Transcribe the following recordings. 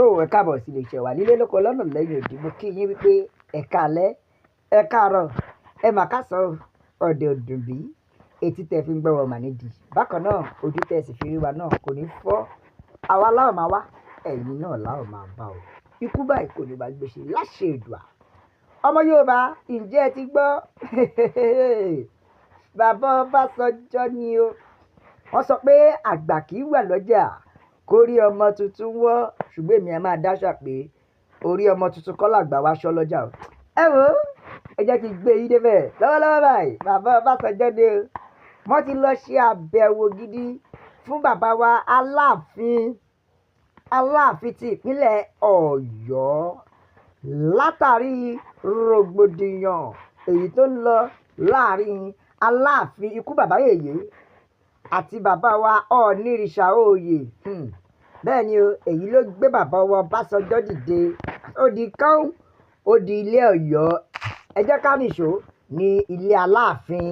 tó ẹ káàbọ̀ sí ilé iṣẹ́ wa nílé lóko lọ́nà lẹ́yìn òdì mo kí yín wípé ẹ káalẹ́ ẹ káàárọ̀ ẹ mà kásán ọ̀dẹ̀ òdùn bí etí tẹ fi ń gbọ́ wọn mà nídìí bákan náà ojú tẹ sì fi rí wa náà kò ní fọ́ àwa láwọn máa wá ẹ̀yin náà láwọn máa bá o ikú báyìí kò ní máa gbèsè láṣẹ Èdùà ọmọ Yorùbá ǹjẹ́ ẹ ti gbọ́ bàbá Ọbásanjọ́ ni o wọ́n sọ pé àgbà kì í wà lọ́jà kó rí ọmọ tuntun wọ́ ṣùgbọ́n èmi ẹ máa dáṣà pé orí ọmọ tuntun kọ́ làgbà wá ṣọ́ lọ́jà o ẹ wò ó ẹ jẹ́ kí n gbé yín débẹ̀ lọ́wọ́lọ́wọ́ báyìí bàbá Ọbásanjọ́ ni o wọ́n ti lọ ṣe àbẹ̀wò gidi fún bàbá wa Aláàfin ti ìpínlẹ̀ Ọ̀yọ́ látàrí rògbòdìyàn èyí tó ń lọ láàrin Aláàfin ikú bàbá yèyé àti bàbá wa Ooni òye bẹ́ẹ̀ ni o èyí ló gbé bàbá wa Ọbásanjọ́ dìde ó di kán ó di ilé Ọ̀yọ́ ẹ jẹ́ ká nìṣó ní ilé Aláàfin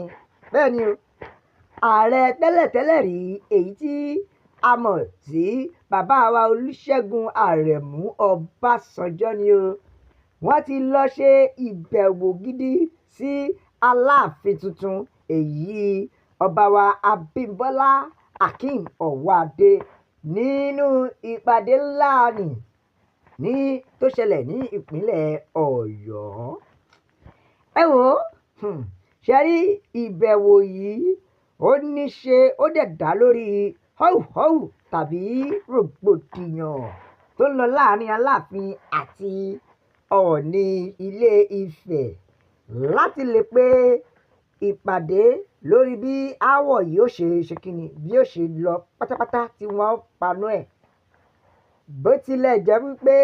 bẹ́ẹ̀ ni o ààrẹ tẹ́lẹ̀tẹ́lẹ̀ rí èyí tí a mọ̀ sí bàbá wa Olúṣẹ́gun Àrẹ̀mú Ọbásanjọ́ ni o wọ́n ti lọ ṣe ìbẹ̀wò gidi sí Aláàfin tuntun èyí ọba wa Abímbọ́lá Akeem Ọ̀wádé nínú ìpàdé ńlá ní tó ṣẹlẹ̀ ní ìpínlẹ̀ Ọ̀yọ́ ẹ wò ó ṣe rí ìbẹ̀wò yìí ó ní ṣe ó dẹ̀ dá lórí họ́wùhọ́wù tàbí rògbòdìyàn tó ń lọ láàrin Aláàfin àti Ọọ̀ni Ilé Ifẹ̀ láti lè pé ìpàdé lórí bí aáwọ̀ yìí ó ṣe kíni bí ó ṣe lọ pátápátá tí wọ́n panú ẹ̀ bó tilẹ̀ jẹ́ wípé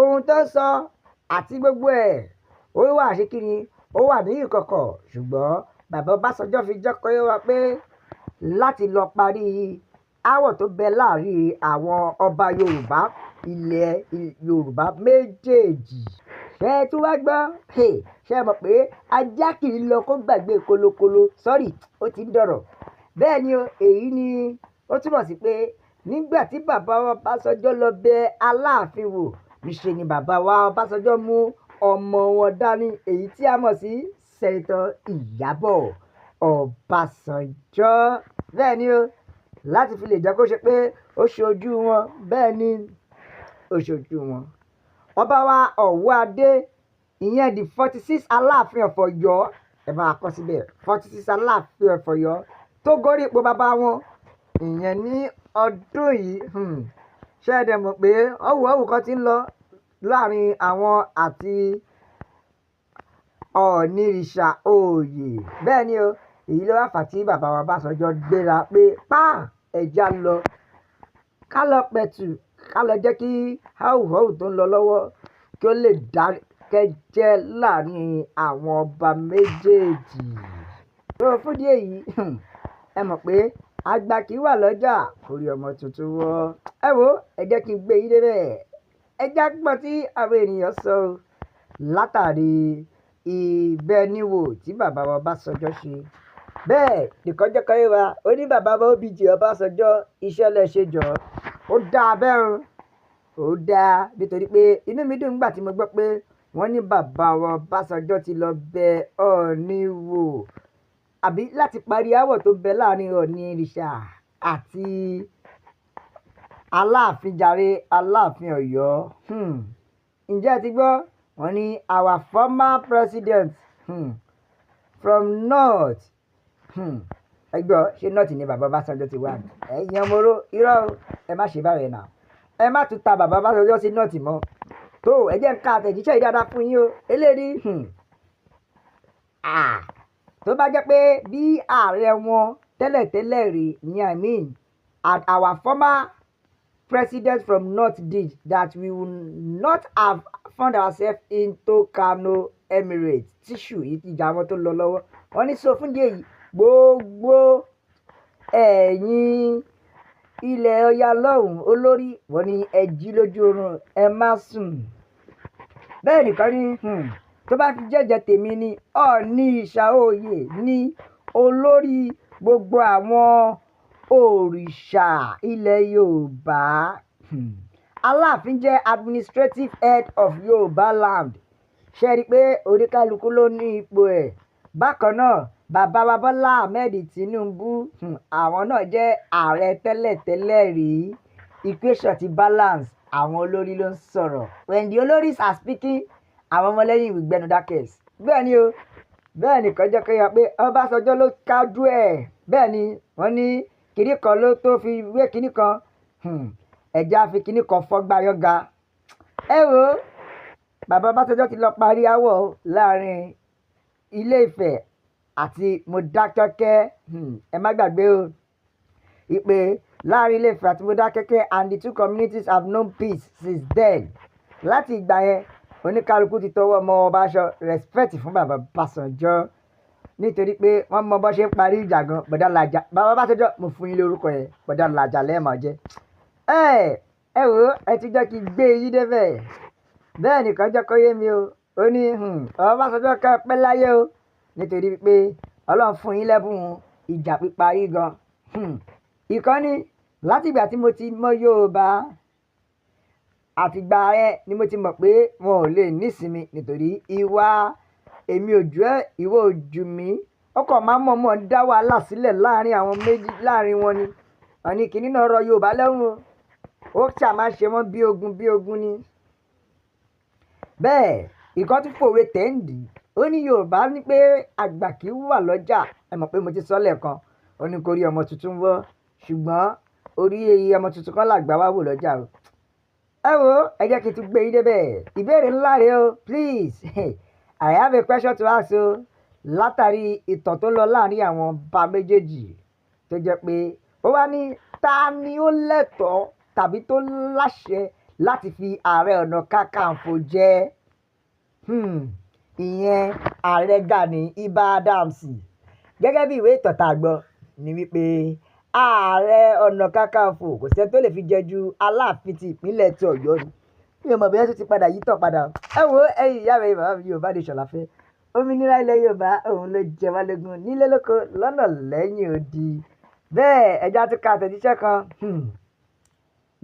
ohun tó ń sọ àti gbogbo ẹ̀ ó wà ṣe kíni ó wà ní ìkọ̀kọ̀ ṣùgbọ́n bàbá Ọbásanjọ́ fi jẹ́ kó yé wa pé láti lọ parí aáwọ̀ tó bẹ láàrin àwọn ọba Yorùbá ilẹ̀ Yorùbá méjèèjì ṣe tí wàá gbọ́ ṣe mọ̀ pé ajá kì í lọ kó gbàgbé kolokolo sọ́rí ó ti ń dọ̀rọ̀ bẹ́ẹ̀ ni èyí ni ó túmọ̀ sí pé nígbà tí bàbá wa Ọbásanjọ́ lọ bẹ Aláàfin wò níṣe ni bàbá wa Ọbásanjọ́ mú ọmọ wọn dání èyí tí a mọ̀ sí sẹ́nitọ́ Ìyábọ̀ Ọbásanjọ́ bẹ́ẹ̀ ni láti fi lè jẹ́ kó ṣe pé ó ṣojú wọn bẹ́ẹ̀ ni ó ṣojú wọn ọba wa Ọ̀wádé ìyẹn di 46 Aláàfin of Ọ̀yọ́ ẹ bá kọ síbẹ̀ 46 Aláàfin of Ọ̀yọ́ tó gorí ipò bàbá wọn ìyẹn ní ọdún yìí ṣé ẹ dẹ̀ mọ̀ pé ọ̀wù kan ti ń lọ láàrin àwọn àti Ọọ̀ni òye bẹ́ẹ̀ ni èyí ló wá fà tí bàbá wa Ọbásanjọ́ gbéra pé ẹja lọ ká lọ pẹ̀tù ká lọ jẹ́ kí háùháù tó ń lọ lọ́wọ́ kí ó lè dákẹ́jẹ́ láàrin àwọn ọba méjèèjì tó fúdí èyí ẹ mọ̀ pé àgbà kì í wà lọ́jà orí ọmọ tuntun wọ́ ẹ wo ẹ jẹ́ kí n gbé yín débẹ̀ ẹ já gbọ́ tí àwọn ènìyàn sọ látàrí ìbẹniwò tí bàbá wa Ọbásanjọ́ ṣe bẹ́ẹ̀ nìkan jẹ́ kọ́ wa ó ní bàbá wa Ọbásanjọ́ iṣẹ́ lẹ́ṣẹ̀ jọ ó dáa bẹ́ẹ̀ ó dáa nítorí pé inú mi dùn nígbà tí mo gbọ́ pé wọ́n ní bàbá wa Ọbásanjọ́ ti lọ bẹ Ọọ̀ni wò àbí láti parí aáwọ̀ tó bẹ láàrin Ọọ̀ni àti Aláàfin jàre Aláàfin Ọ̀yọ́ ǹjẹ́ ẹ ti gbọ́ wọ́n ní our former president from north ẹgbọ́ ṣé nọ́ọ̀tì ni bàbá Ọbásanjọ́ ti wà ẹ̀yin ọmọ oró irọ́ ẹ má ṣe báyẹn náà ẹ má tún ta bàbá Ọbásanjọ́ sí nọ́ọ̀tì mọ́ tó ẹ jẹ́ ń ka àtẹ̀jíṣẹ́ yìí dáadáa fún yín o eléyìí tó bá jẹ́ pé bí ààrẹ wọn tẹ́lẹ̀tẹ́lẹ̀ rí ni our former president from north did that we will not have found ourselves into Kano Emirates tíṣù ìjà wọn tó lọ lọ́wọ́ wọ́n ní sọ fún díẹ̀ yìí gbogbo ẹ̀yin ilẹ̀ Ọya lọ́hùn olórí wọ́n ní ẹ jí lójú oorun ẹ má sùn bẹ́ẹ̀ nìkan ní tó bá fi jẹ́jẹ́ tèmi ní Ọọ̀ni òye ní olórí gbogbo àwọn òrìṣà ilẹ̀ Yorùbá Alaafin jẹ́ administrative head of Yorùbá land. Ṣé rí i pé oníkálukú ló ní ipò ẹ̀? Bákan náà bàbá wa Bọ́lá Ahmed Tinubu àwọn náà jẹ́ ààrẹ tẹ́lẹ̀tẹ́lẹ̀ rí. Equation ti balance, àwọn olórí ló ń sọ̀rọ̀. When the olórí are speaking, àwọn ọmọlẹ́yìn ìwé gbẹnu dákẹ́. Bẹ́ẹ̀ ni o, bẹ́ẹ̀ ni kan jẹ́ kó yà pé Ọbásanjọ́ ló kájú ẹ̀. Bẹ́ẹ̀ ni wọ́n ní kinní kan ló tó fi wé kinní kan. Ẹja fi kinní kan fọ́gbà yọ̀gá. Ẹ wo bàbá Ọbásanjọ́ ti lọ parí aáwọ̀ láàrin Ilé-Ifẹ̀ àti Mọdákẹ́kẹ́. Ẹ má gbàgbé o ìpè láàrin Ilé-Ifẹ̀ àti Mọdákẹ́kẹ́, and the two communities have known peace since then. Láti ìgbà yẹn oníkálukú ti tọwọ́ ọmọ Ọbásanjọ́ respect fún bàbá Ọbásanjọ́ nítorí pé wọ́n mọ bọ́ ṣe ń parí ìjà gan. Bọ̀dá Làjà bàbá Ọbásanjọ́ mo fún yín lórúkọ yẹn, Bọ̀dá Làjà lẹ́ẹ̀mọ̀ jẹ́. Ẹ wò ẹ ti jẹ́ kí gbé yín débẹ̀. Bẹ́ẹ̀ nìkan jẹ́ kó yé mi o. Ó ní Ọbásanjọ́ ká pẹ́ láyé o nítorí pé Ọlọ́run fún yín lẹ́bùn ìjà píparí gan. Ìkànnì láti ìgbà tí mo ti mọ Yorùbá àtìgbà yẹn ni mo ti mọ̀ pé wọn ò lè nísinmi nítorí ìwà èmi ò jù ẹ́ ìwọ ò jù mí. Ọkọ̀ máa ń mọ̀ọ́mọ̀ dá wàhálà sílẹ̀ láàrin àwọn méjì láàrin wọn ni. Àní kìíní náà rọ Yorùbá lẹ́rùn o. Ó ṣà máa ṣe wọ́n bí ogun ni. Bẹ́ẹ̀ ìkan tún fòwe tẹ́ǹdì. Ó ní Yorùbá ní pé àgbà kì í wà lọ́jà. Ẹ mọ̀ pé mo ti sọ lẹ́ẹ̀kan. Ó ní kó rí ọmọ tuntun wọ́. Ṣùgbọ́n orí ọmọ tuntun kan làgbà wá wò lọ́jà o. Ẹ wo ẹ jẹ́ kí n tún gbé yín débẹ̀. Ìbéèrè ńlá rẹ o, please. I have a question to ask o. Látàrí ìtàn tó lọ láàrin àwọn ọba méjèèjì tó jẹ́ pé ó wá ní ta ni ó lẹ́tọ̀ọ́ tàbí tó láṣẹ láti fi Ààrẹ Ọ̀nà Kakanfò jẹ? Ìyẹn Ààrẹ Gani Adams. Gẹ́gẹ́ bí ìwé ìtàn tá a gbọ́ ni wípé Ààrẹ Ọ̀nà Kakanfò kò sẹ́ni tó lè fi jẹ ju Aláàfin ti ìpínlẹ̀ ti Ọ̀yọ́ ni. Mi ò mọ̀ bí wọ́n tún ti padà yí tàn padà. Ẹ wo ẹ̀yin ìyá mi bàbá mi Yorùbá nation la fẹ́. Òmìnira ilẹ̀ Yorùbá òun ló jẹ wá lógún nílé lóko lọ́nà lẹ́yìn odi. Bẹ́ẹ̀ ẹja tún ka àtẹ̀jíṣẹ́ kan.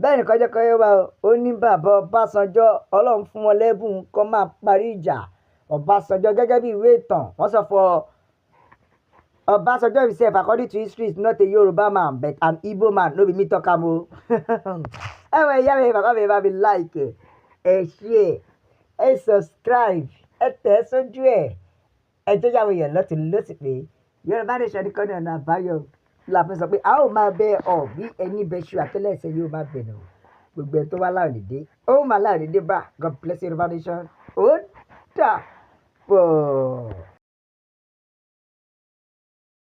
Bẹ́ẹ̀ nìkan jẹ́ kó yé wa o. Ó ní bàbá Ọbásanjọ́ Ọlọ́run fún wọn lẹ́bùn kó máa parí ìjà. Ọbásanjọ́ gẹ́gẹ́ bí ìwé ìtàn wọ́n sọ fún Obasanjo himself, according to history, is not a Yoruba man, but an Igbo man. No be me talk am o. Ẹ̀wọ̀n ìyá mi bàbá mi bá mi like ẹ share ẹ subscribe ẹ tẹ̀ sójú ẹ tó yàwó yẹn lọ́tún lọ́sì pé Yorùbá nation ní kọ́ni ọ̀nà àbáyọ la fi sọ pé a ó máa bẹ ọ bí ẹni bẹ ṣu àtẹlẹsẹ yóò máa bẹ nà gbogbo ẹ tó wá láàrin dé ó máa láàrin dé bá God bless Yorùbá nation ó dà pọ̀.